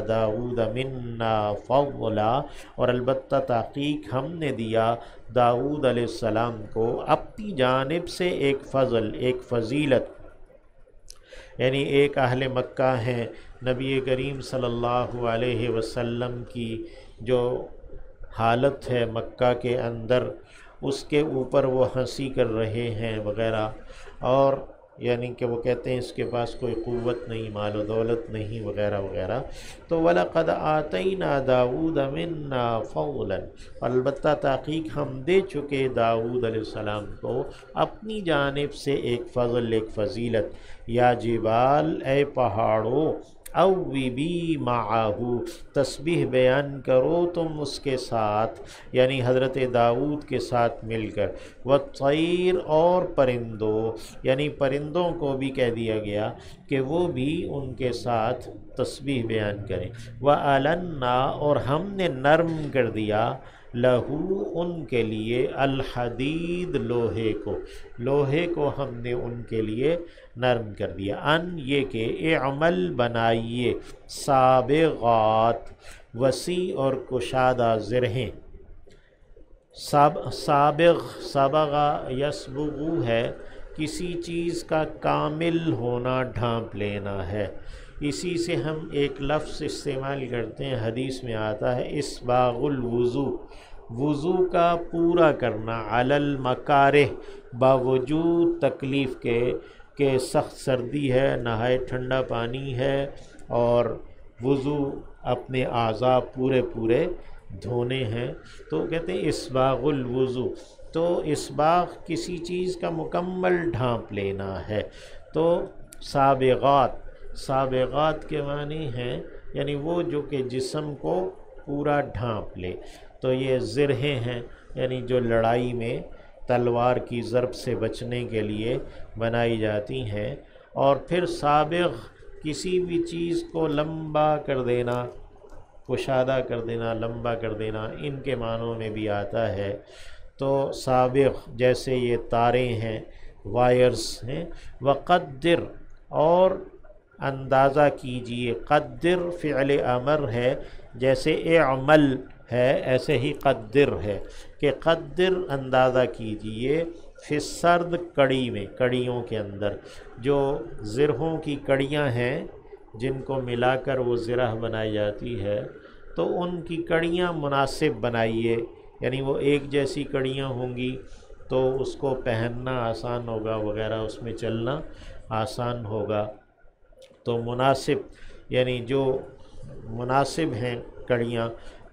داؤد منا فضلا، اور البتہ تحقیق ہم نے دیا داؤد علیہ السلام کو اپنی جانب سے ایک فضل، ایک فضیلت، یعنی ایک اہل مکہ ہیں، نبی کریم صلی اللہ علیہ وسلم کی جو حالت ہے مکہ کے اندر، اس کے اوپر وہ ہنسی کر رہے ہیں وغیرہ، اور یعنی کہ وہ کہتے ہیں اس کے پاس کوئی قوت نہیں، مال و دولت نہیں وغیرہ وغیرہ، تو وَلَقَدْ آتَيْنَا دَاوُودَ مِنَّا فَضْلًا، البتہ تحقیق ہم دے چکے داؤد علیہ السلام کو اپنی جانب سے ایک فضل، ایک فضیلت، یا جبال اے پہاڑوں، اوبی معاہو، تسبیح بیان کرو تم اس کے ساتھ، یعنی حضرت داؤد کے ساتھ مل کر، والطیر، اور پرندوں، یعنی پرندوں کو بھی کہہ دیا گیا کہ وہ بھی ان کے ساتھ تسبیح بیان کریں، وَأَلَنَّا، اور ہم نے نرم کر دیا، لہو، ان کے لیے، الحدید، لوہے کو، لوہے کو ہم نے ان کے لیے نرم کر دیا، ان یہ کہ اعمل، بنائیے، سابغات، وسیع اور کشادہ زرہیں، سابغ، سبغہ یسبغو ہے کسی چیز کا کامل ہونا، ڈھانپ لینا ہے، اسی سے ہم ایک لفظ استعمال کرتے ہیں، حدیث میں آتا ہے اسباغ الوضو، وضو کا پورا کرنا، علی المکارہ، باوجود تکلیف کے، کہ سخت سردی ہے، نہائے ٹھنڈا پانی ہے، اور وضو اپنے اعضاء پورے پورے دھونے ہیں، تو کہتے ہیں اسباغ الوضو، تو اسباغ کسی چیز کا مکمل ڈھانپ لینا ہے، تو سابغات، سابغات کے معنی ہیں یعنی وہ جو کہ جسم کو پورا ڈھانپ لے، تو یہ زرہیں ہیں، یعنی جو لڑائی میں تلوار کی ضرب سے بچنے کے لیے بنائی جاتی ہیں، اور پھر سابغ، کسی بھی چیز کو لمبا کر دینا، کشادہ کر دینا، لمبا کر دینا، ان کے معنوں میں بھی آتا ہے، تو سابغ جیسے یہ تاریں ہیں، وائرز ہیں، وقدر، اور اندازہ کیجئے، قدر فعل امر ہے، جیسے اعمل ہے ایسے ہی قدر ہے، کہ قدر اندازہ کیجئے، فی السرد، کڑی میں، کڑیوں کے اندر، جو زرہوں کی کڑیاں ہیں جن کو ملا کر وہ زرہ بنائی جاتی ہے، تو ان کی کڑیاں مناسب بنائیے، یعنی وہ ایک جیسی کڑیاں ہوں گی تو اس کو پہننا آسان ہوگا وغیرہ، اس میں چلنا آسان ہوگا، تو مناسب، یعنی جو مناسب ہیں کڑیاں،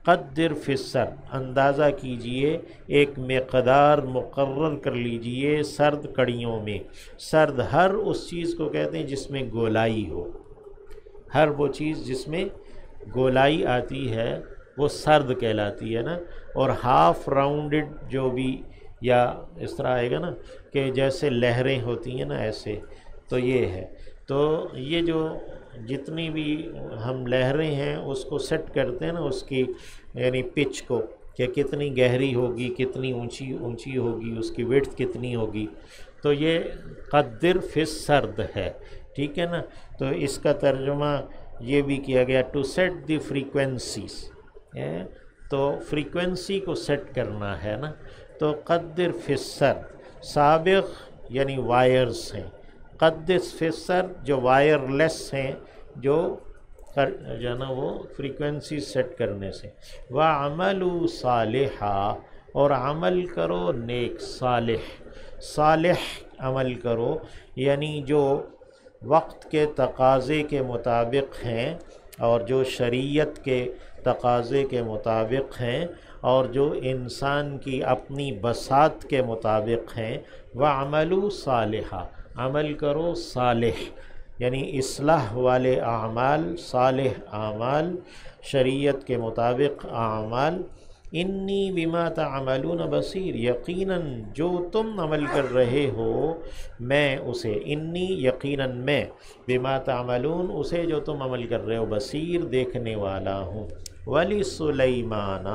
قدر فی السر، اندازہ کیجئے، ایک مقدار مقرر کر لیجئے سرد کڑیوں میں، سرد ہر اس چیز کو کہتے ہیں جس میں گولائی ہو، ہر وہ چیز جس میں گولائی آتی ہے وہ سرد کہلاتی ہے نا، اور ہاف راؤنڈڈ جو بھی، یا اس طرح آئے گا نا کہ جیسے لہریں ہوتی ہیں نا ایسے، تو یہ ہے، تو یہ جو جتنی بھی ہم لہریں ہیں اس کو سیٹ کرتے ہیں نا، اس کی یعنی پچ کو، کہ کتنی گہری ہوگی، کتنی اونچی ہوگی، اس کی وڈتھ کتنی ہوگی، تو یہ قدر فی السرد ہے، ٹھیک ہے نا، تو اس کا ترجمہ یہ بھی کیا گیا ٹو سیٹ دی فریکوینسیز، تو فریکوینسی کو سیٹ کرنا ہے نا، تو قدر فی السرد، سابق یعنی وائرز ہیں، قدر فی السرد جو وائرلیس ہیں، جو ہے نا وہ فریکوینسی سیٹ کرنے سے، وَعَمَلُوا صَالِحًا، اور عمل کرو نیک، صالح، صالح عمل کرو، یعنی جو وقت کے تقاضے کے مطابق ہیں، اور جو شریعت کے تقاضے کے مطابق ہیں، اور جو انسان کی اپنی بساط کے مطابق ہیں، وَعَمَلُوا صَالِحًا، عمل کرو صالح، یعنی اصلاح والے اعمال، صالح اعمال، شریعت کے مطابق اعمال، انی بما تعملون بصیر، یقیناً جو تم عمل کر رہے ہو میں اسے، انی یقیناً میں، بما تعملون اسے جو تم عمل کر رہے ہو، بصیر دیکھنے والا ہوں، وَلِسُلَیْمَانَ،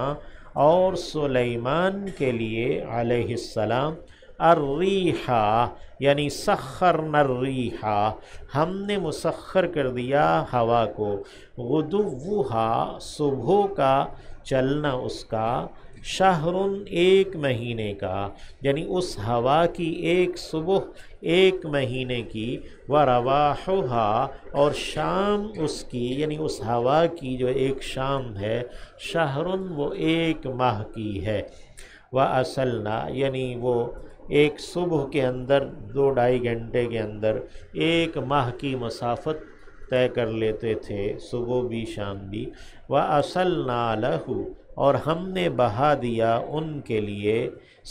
اور سلیمان کے لیے علیہ السلام، الریحا یعنی سخرنا الریحا، ہم نے مسخر کر دیا ہوا کو، غدوہا صبح کا چلنا اس کا، شہر ایک مہینے کا، یعنی اس ہوا کی ایک صبح ایک مہینے کی، ورواحھا اور شام اس کی یعنی اس ہوا کی جو ایک شام ہے، شہر وہ ایک ماہ کی ہے، وَأَصَلْنَا یعنی وہ ایک صبح کے اندر 2-2.5 گھنٹے کے اندر ایک ماہ کی مسافت طے کر لیتے تھے، صبح بھی شام بھی، وَأَصَلْنَا لَهُ اور ہم نے بہا دیا ان کے لیے،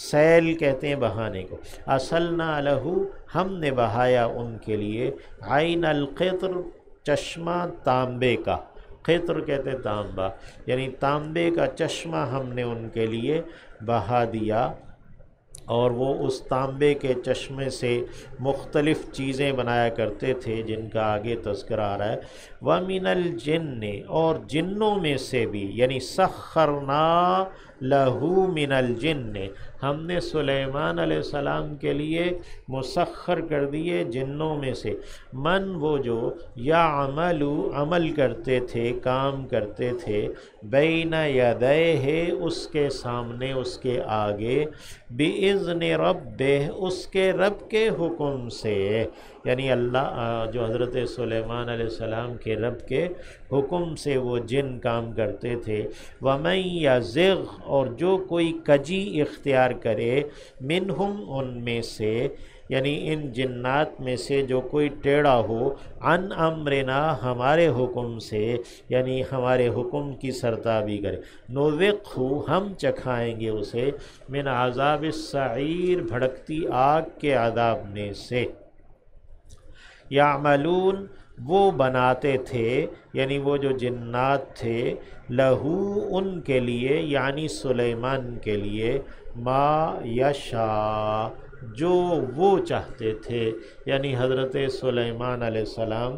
سیل کہتے ہیں بہانے کو، اصلنا لہو ہم نے بہایا ان کے لیے، عین القطر چشمہ تانبے کا، قطر کہتے ہیں تانبا، یعنی تانبے کا چشمہ ہم نے ان کے لیے بہا دیا، اور وہ اس تانبے کے چشمے سے مختلف چیزیں بنایا کرتے تھے جن کا آگے تذکرہ آ رہا ہے، وَمِنَ الْجِنِّ اور جنوں میں سے بھی، یعنی سخرنا لہو من الجن ہم نے سلیمان علیہ السلام کے لیے مسخر کر دیے جنوں میں سے، من وہ جو عمل کرتے تھے، کام کرتے تھے، بین یدیہ اس کے سامنے اس کے آگے، بِإِذْنِ رَبِّهِ اس کے رب کے حکم سے، یعنی اللہ جو حضرت سلیمان علیہ السلام کے رب کے حکم سے وہ جن کام کرتے تھے، وَمَن يَزِغْ اور جو کوئی کجی اختیار کرے، منہم ان میں سے یعنی ان جنات میں سے جو کوئی ٹیڑھا ہو، عن امرنا ہمارے حکم سے یعنی ہمارے حکم کی سرتابی کرے، نذقہ ہم چکھائیں گے اسے، من عذاب السعیر بھڑکتی آگ کے عذاب میں سے، یعملون وہ بناتے تھے یعنی وہ جو جنات تھے، لہو ان کے لیے یعنی سلیمان کے لیے، ما یشاء جو وہ چاہتے تھے، یعنی حضرت سلیمان علیہ السلام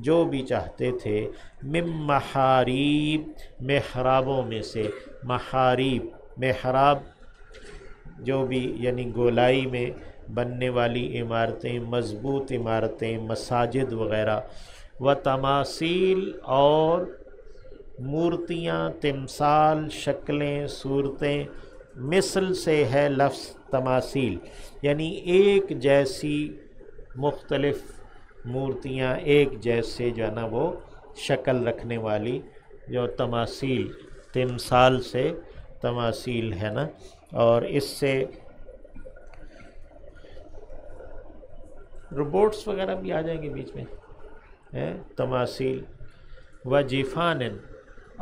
جو بھی چاہتے تھے، من محاریب محرابوں میں سے، محاریب محراب جو بھی یعنی گولائی میں بننے والی عمارتیں، مضبوط عمارتیں، مساجد وغیرہ، و تماثیل اور مورتیاں، تمثال، شکلیں، صورتیں، مثل سے ہے لفظ تماثیل یعنی ایک جیسی مختلف مورتیاں، ایک جیسے جو ہے نا وہ شکل رکھنے والی، جو تماثیل، تمثال سے تماثیل ہے نا، اور اس سے روبوٹس وغیرہ بھی آ جائیں گے بیچ میں، تماثیل، و جفان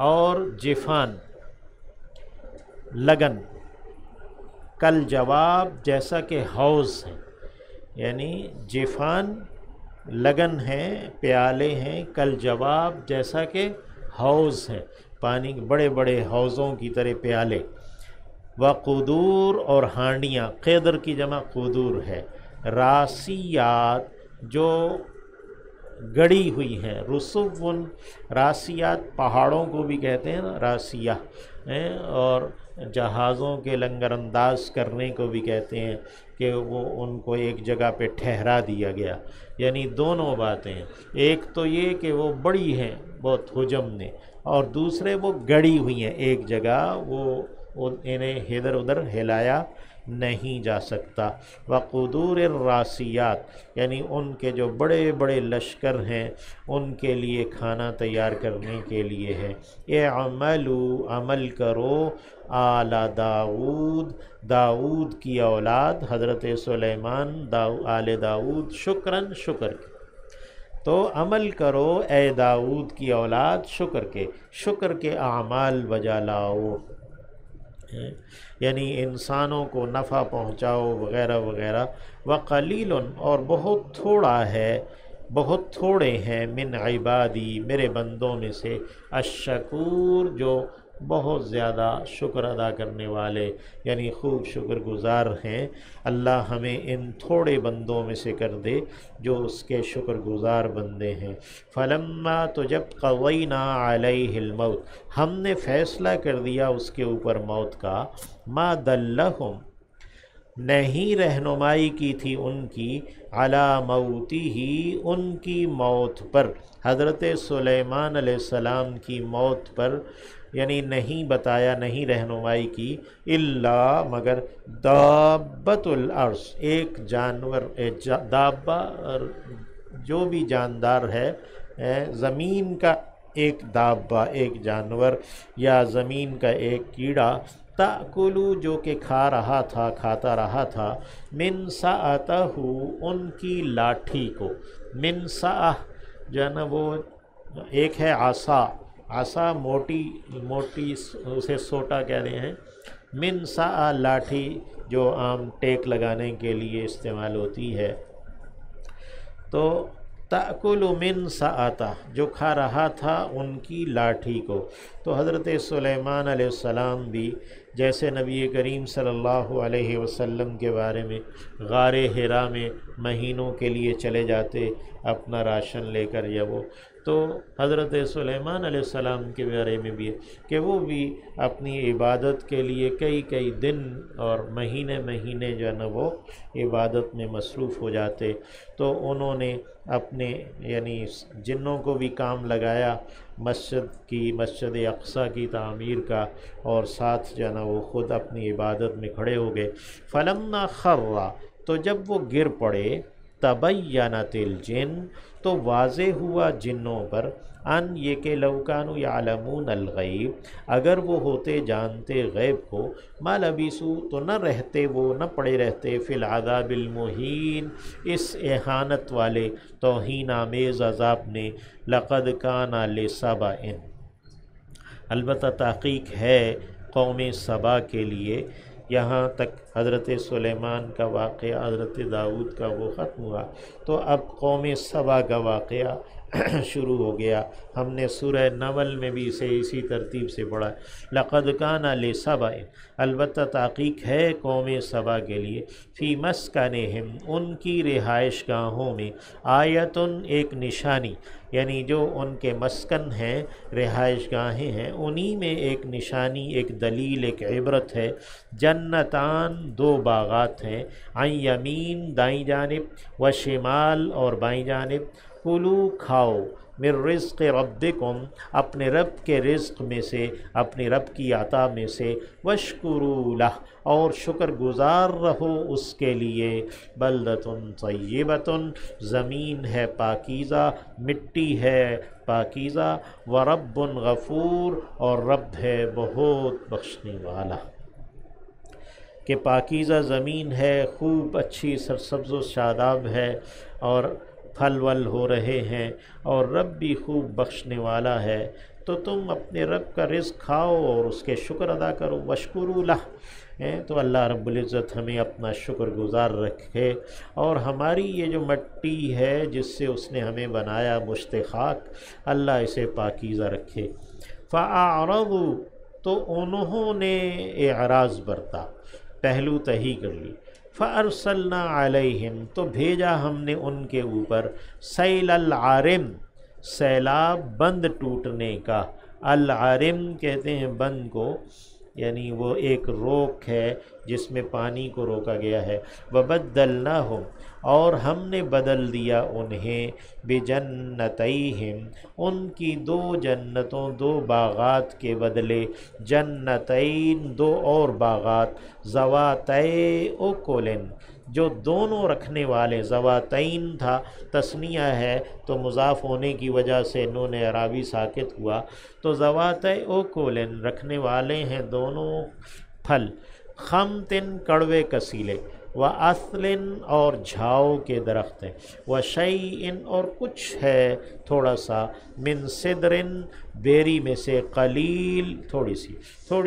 اور جفان لگن، کل جواب جیسا کہ حوض ہے، یعنی جفان لگن ہیں، پیالے ہیں، کل جواب جیسا کہ حوض ہے، پانی بڑے بڑے حوضوں کی طرح پیالے، وقدور اور ہانڈیاں، قدر کی جمع قدور ہے، راسیات جو گڑی ہوئی ہیں، رسوون راسیات پہاڑوں کو بھی کہتے ہیں نا راسیہ، اور جہازوں کے لنگر انداز کرنے کو بھی کہتے ہیں کہ وہ ان کو ایک جگہ پہ ٹھہرا دیا گیا، یعنی دونوں باتیں، ایک تو یہ کہ وہ بڑی ہیں بہت حجم نے، اور دوسرے وہ گڑی ہوئی ہیں ایک جگہ، وہ انہیں ادھر ادھر ہلایا نہیں جا سکتا، وقدور الراسیات یعنی ان کے جو بڑے بڑے لشکر ہیں ان کے لیے کھانا تیار کرنے کے لیے ہے، اعملوا عمل کرو، آل داؤد داؤد کی اولاد حضرت سلیمان آل داؤد، شکراً شکر کے، تو عمل کرو اے داؤد کی اولاد شکر کے اعمال بجا لاؤ، یعنی انسانوں کو نفع پہنچاؤ وغیرہ وغیرہ، وقلیل اور بہت تھوڑا ہے، بہت تھوڑے ہیں، من عبادی میرے بندوں میں سے، الشکور جو بہت زیادہ شکر ادا کرنے والے یعنی خوب شکر گزار ہیں، اللہ ہمیں ان تھوڑے بندوں میں سے کر دے جو اس کے شکر گزار بندے ہیں، فلما تو جب قضینا علیہ الموت ہم نے فیصلہ کر دیا اس کے اوپر موت کا، ما دلہم نہیں رہنمائی کی تھی ان کی علی موتی ہی، ان کی موت پر، حضرت سلیمان علیہ السلام کی موت پر، یعنی نہیں بتایا، نہیں رہنمائی کی، الا مگر دابۃ الارض، ایک جانور، دابہ جو بھی جاندار ہے، زمین کا ایک دابہ، ایک جانور یا زمین کا ایک کیڑا، تأکلو جو کہ کھا رہا تھا، کھاتا رہا تھا، من سأتہ، ان کی لاٹھی کو، من سأہ جو ہے نا وہ ایک ہے عصا، عصا موٹی موٹی اسے سوٹا کہتے ہیں، من سأہ لاٹھی جو عام ٹیک لگانے کے لیے استعمال ہوتی ہے، تو تأکل من سأتہ جو کھا رہا تھا ان کی لاٹھی کو۔ تو حضرت سلیمان علیہ السلام بھی جیسے نبی کریم صلی اللہ علیہ وسلم کے بارے میں غار حرا میں مہینوں کے لیے چلے جاتے اپنا راشن لے کر، یا وہ تو حضرت سلیمان علیہ السلام کے بارے میں بھی ہے کہ وہ بھی اپنی عبادت کے لیے کئی کئی دن اور مہینے مہینے جو ہے نا وہ عبادت میں مصروف ہو جاتے، تو انہوں نے اپنے یعنی جنوں کو بھی کام لگایا مسجد اقصیٰ کی تعمیر کا، اور ساتھ جو ہے نا وہ خود اپنی عبادت میں کھڑے ہو گئے۔ فلما خر، تو جب وہ گر پڑے، تبینت الجن، تو واضح ہوا جنوں پر، ان یہ کہ لو کانوا یعلمون الغیب، اگر وہ ہوتے جانتے غیب کو، ما لبثوا، تو نہ رہتے وہ، نہ پڑے رہتے، فی العذاب المہین، اس اہانت والے توہین آمیز عذاب میں، لقد کان لسبأ، البتہ تحقیق ہے قوم سبا کے لیے۔ یہاں تک حضرت سلیمان کا واقعہ، حضرت داؤد کا وہ ختم ہوا، تو اب قوم سبا کا واقعہ شروع ہو گیا۔ ہم نے سورہ نمل میں بھی اسے اسی ترتیب سے پڑھا، لقد کان لسبأ، البتہ تحقیق ہے قوم سبا کے لیے، فی مسکنہم، ان کی رہائش گاہوں میں، آیتن، ایک نشانی، یعنی جو ان کے مسکن ہیں، رہائش گاہیں ہیں، انہی میں ایک نشانی، ایک دلیل، ایک عبرت ہے۔ جنتان، دو باغات ہیں، عن یمین، دائیں جانب، و شمال، اور بائیں جانب، کلو، کھاؤ، من رزق ربکم، اپنے رب کے رزق میں سے، اپنے رب کی عطا میں سے، واشکروا لہ، اور شکر گزار رہو اس کے لیے، بلدۃ طیبۃ، زمین ہے پاکیزہ، مٹی ہے پاکیزہ، ورب غفور، اور رب ہے بہت بخشنے والا، کہ پاکیزہ زمین ہے، خوب اچھی سرسبز و شاداب ہے، اور پھل ول ہو رہے ہیں، اور رب بھی خوب بخشنے والا ہے، تو تم اپنے رب کا رزق کھاؤ اور اس کے شکر ادا کرو، واشکروا لہ، تو اللہ رب العزت ہمیں اپنا شکر گزار رکھے، اور ہماری یہ جو مٹی ہے جس سے اس نے ہمیں بنایا، مشت خاک، اللہ اسے پاکیزہ رکھے۔ فَأَعْرَضُوا، تو انہوں نے اعراض برتا، پہلو تہی کر لی، فَأَرْسَلْنَا عَلَيْهِمْ، تو بھیجا ہم نے ان کے اوپر، سیل العارم، سیلاب، بند ٹوٹنے کا، العارم کہتے ہیں بند کو، یعنی وہ ایک روک ہے جس میں پانی کو روکا گیا ہے۔ وَبَدَّلْنَاهُمْ، اور ہم نے بدل دیا انہیں، بِجَنَّتَيْهِمْ، ان کی دو جنتوں، دو باغات کے بدلے، جنتین، دو اور باغات، ذواتَیْ اُکُلٍ، جو دونوں رکھنے والے، ذواتین تھا تثنیہ ہے تو مضاف ہونے کی وجہ سے نون اعرابی ساکت ہوا، تو ذواتَیْ اُکُلٍ، رکھنے والے ہیں دونوں پھل، خمطن، کڑوے کسیلے، وَأَثْلٍ، اور جھاؤ کے درخت ہیں، وَشَیْءٍ، اور کچھ ہے تھوڑا سا، من سدرن، بیری میں سے، قلیل، تھوڑی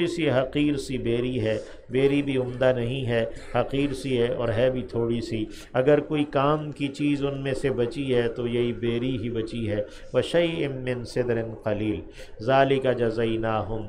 سی حقیر سی بیری ہے، بیری بھی عمدہ نہیں ہے، حقیر سی ہے اور ہے بھی تھوڑی سی، اگر کوئی کام کی چیز ان میں سے بچی ہے تو یہی بیری ہی بچی ہے، وَشَیْءٍ مِّن سِدْرٍ قَلِیلٍ ذَلِکَ جَزَیْنَاهُمْ،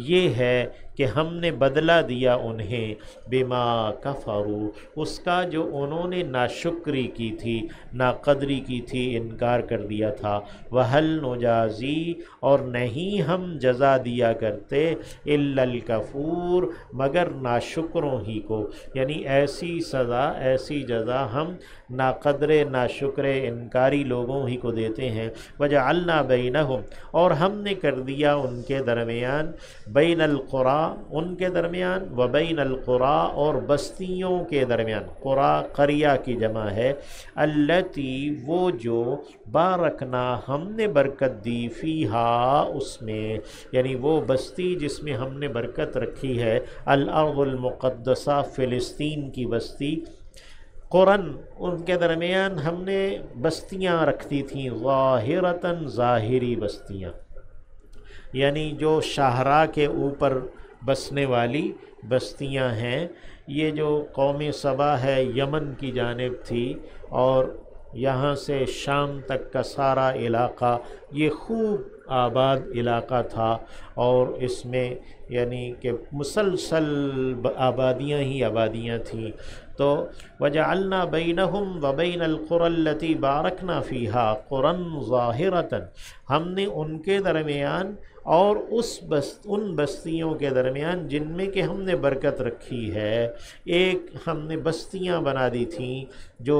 یہ ہے کہ ہم نے بدلہ دیا انہیں، بما کفروا، اس کا جو انہوں نے ناشکری کی تھی، ناقدری کی تھی، انکار کر دیا تھا، وَهَلْ نُجَازِی، اور نہیں ہم جزا دیا کرتے الا الکفور مگر ناشکروں ہی کو، یعنی ایسی سزا ایسی جزا ہم ناقدر ناشکر انکاری لوگوں ہی کو دیتے ہیں۔ وجعلنا بینہم اور ہم نے کر دیا ان کے درمیان، بین القرى ان کے درمیان، و بین القرى اور بستیوں کے درمیان، قرى قریہ کی جمع ہے، التی وہ جو بارکنا ہم نے برکت دی فیہا اس میں، یعنی وہ بستی جس میں ہم نے برکت رکھی ہے، الارض المقدسہ فلسطین کی بستی، قرن ان کے درمیان ہم نے بستیاں رکھتی تھیں، ظاہرتاً ظاہری بستیاں، یعنی جو شاہراہ کے اوپر بسنے والی بستیاں ہیں۔ یہ جو قوم سبا ہے یمن کی جانب تھی، اور یہاں سے شام تک کا سارا علاقہ یہ خوب آباد علاقہ تھا، اور اس میں یعنی کہ مسلسل آبادیاں ہی آبادیاں تھیں۔ تو وجعلنا بینہم وبین القری التی بارکنا فیہا قرى ظاہرۃ، ہم نے ان کے درمیان اور ان بستیوں کے درمیان جن میں کہ ہم نے برکت رکھی ہے، ایک ہم نے بستیاں بنا دی تھیں جو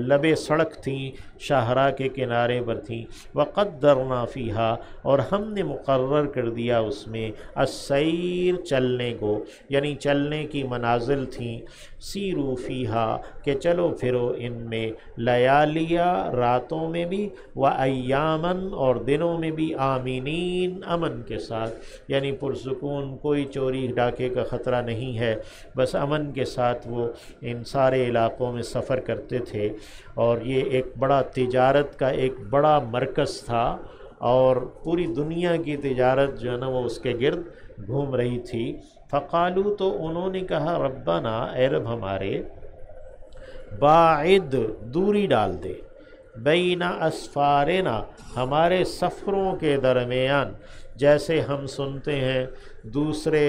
لبے سڑک تھیں، شاہراہ کے کنارے پر تھیں، وقدرنا فیہا اور ہم نے مقرر کر دیا اس میں، السیر چلنے کو، یعنی چلنے کی منازل تھیں، سیرو فیہا کہ چلو پھرو ان میں، لیالیہ راتوں میں بھی، و ایامن اور دنوں میں بھی، آمینین امن کے ساتھ، یعنی پرسکون، کوئی چوری ڈاکے کا خطرہ نہیں ہے، بس امن کے ساتھ وہ ان سارے علاقوں میں سفر کرتے تھے۔ اور یہ ایک بڑا تجارت کا ایک بڑا مرکز تھا، اور پوری دنیا کی تجارت جو ہے نا وہ اس کے گرد گھوم رہی تھی۔ فقالو تو انہوں نے کہا، ربنا اے رب ہمارے، باعد دوری ڈال دے، بین اسفارنا ہمارے سفروں کے درمیان، جیسے ہم سنتے ہیں دوسرے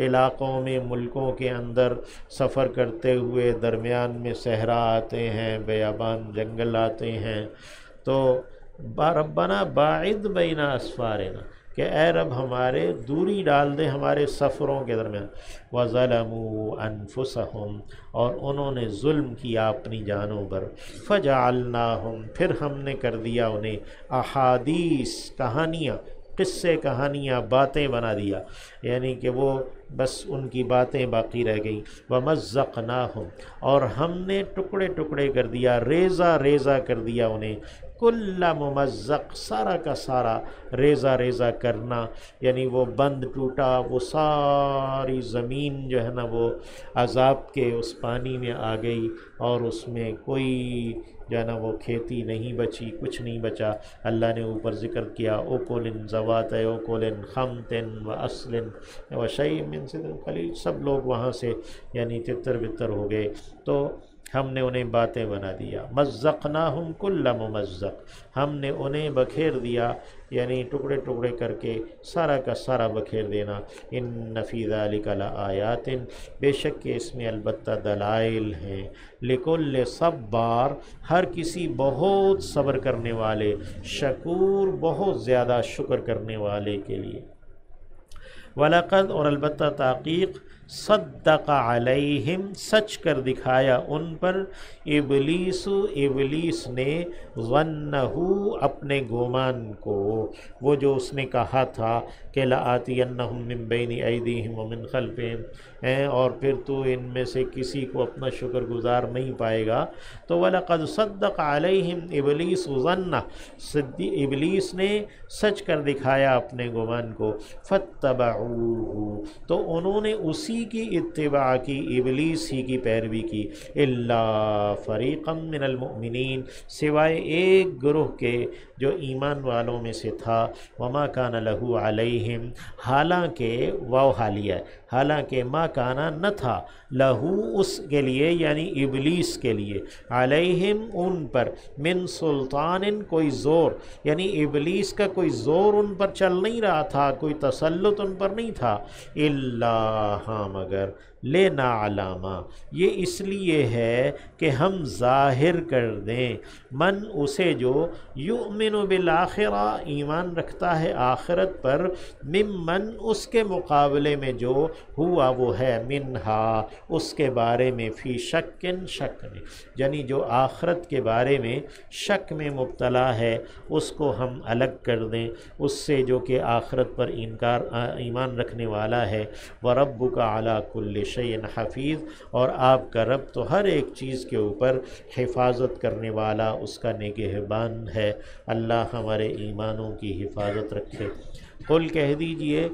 علاقوں میں ملکوں کے اندر سفر کرتے ہوئے درمیان میں صحرا آتے ہیں، بیابان جنگل آتے ہیں، تو ربنا باعد بین اسفارنا کہ اے رب ہمارے دوری ڈال دے ہمارے سفروں کے درمیان، وَظَلَمُوا أَنفُسَهُمْ اور انہوں نے ظلم کیا اپنی جانوں پر، فَجَعَلْنَاهُمْ پھر ہم نے کر دیا انہیں، احادیث کہانیاں، قصے کہانیاں، باتیں بنا دیا، یعنی کہ وہ بس ان کی باتیں باقی رہ گئیں۔ وَمَزَّقْنَاهُمْ اور ہم نے ٹکڑے ٹکڑے کر دیا، ریزہ ریزہ کر دیا انہیں، کل ممزق سارا کا سارا ریزہ ریزہ کرنا، یعنی وہ بند ٹوٹا، وہ ساری زمین جو ہے نا وہ عذاب کے اس پانی میں آ گئی، اور اس میں کوئی جو ہے نا وہ کھیتی نہیں بچی، کچھ نہیں بچا۔ اللہ نے اوپر ذکر کیا، اوکولن ذوات اوکولن خمتن و اصل و شیء من صدر قلیل، سب لوگ وہاں سے یعنی تتر بتر ہو گئے، تو ہم نے انہیں باتیں بنا دیا۔ مزقناہم کل ممزق ہم نے انہیں بکھیر دیا، یعنی ٹکڑے ٹکڑے کر کے سارا کا سارا بکھیر دینا۔ ان فی ذلک لآیات بے شک کہ اس میں البتہ دلائل ہیں، لکل صبار ہر کسی بہت صبر کرنے والے، شکور بہت زیادہ شکر کرنے والے کے لیے۔ وَلَقَدْ اور البتہ تحقیق، صدق علیہم سچ کر دکھایا ان پر، ابلیس نے، ظنہ اپنے گمان کو، وہ جو اس نے کہا تھا کہ لآتینہم من بین ایدیہم ومن خلفہم، اور پھر تو ان میں سے کسی کو اپنا شکر گزار نہیں پائے گا، تو وَلَقَدْ صدق علیہم ابلیس ظنہ ابلیس نے سچ کر دکھایا اپنے گمان کو، فاتبعوہ تو انہوں نے اسی کی اتباع کی، ابلیس ہی کی پیروی کی، الا فریقا من المؤمنین سوائے ایک گروہ کے جو ایمان والوں میں سے تھا، وما کان لہ علیہم حالانکہ واو حالیہ ہے، حالانکہ ما کانا نہ تھا، لہو اس کے لیے یعنی ابلیس کے لیے، علیہم ان پر، من سلطان کوئی زور، یعنی ابلیس کا کوئی زور ان پر چل نہیں رہا تھا، کوئی تسلط ان پر نہیں تھا، الا ہاں مگر لینا علامہ، یہ اس لیے ہے کہ ہم ظاہر کر دیں من اسے جو یؤمن بالآخرہ ایمان رکھتا ہے آخرت پر، ممن اس کے مقابلے میں جو ہوا وہ ہے منہا اس کے بارے میں فی شکن شک میں، یعنی جو آخرت کے بارے میں شک میں مبتلا ہے اس کو ہم الگ کر دیں اس سے جو کہ آخرت پر ایمان رکھنے والا ہے۔ وَرَبُّكَ عَلَى كُلِّ شَيْءٍ حَفِيظٌ، اور آپ کا رب تو ہر ایک چیز کے اوپر حفاظت کرنے والا اس کا نگہبان ہے۔ اللہ ہمارے ایمانوں کی حفاظت رکھے۔ قل کہہ دیجئے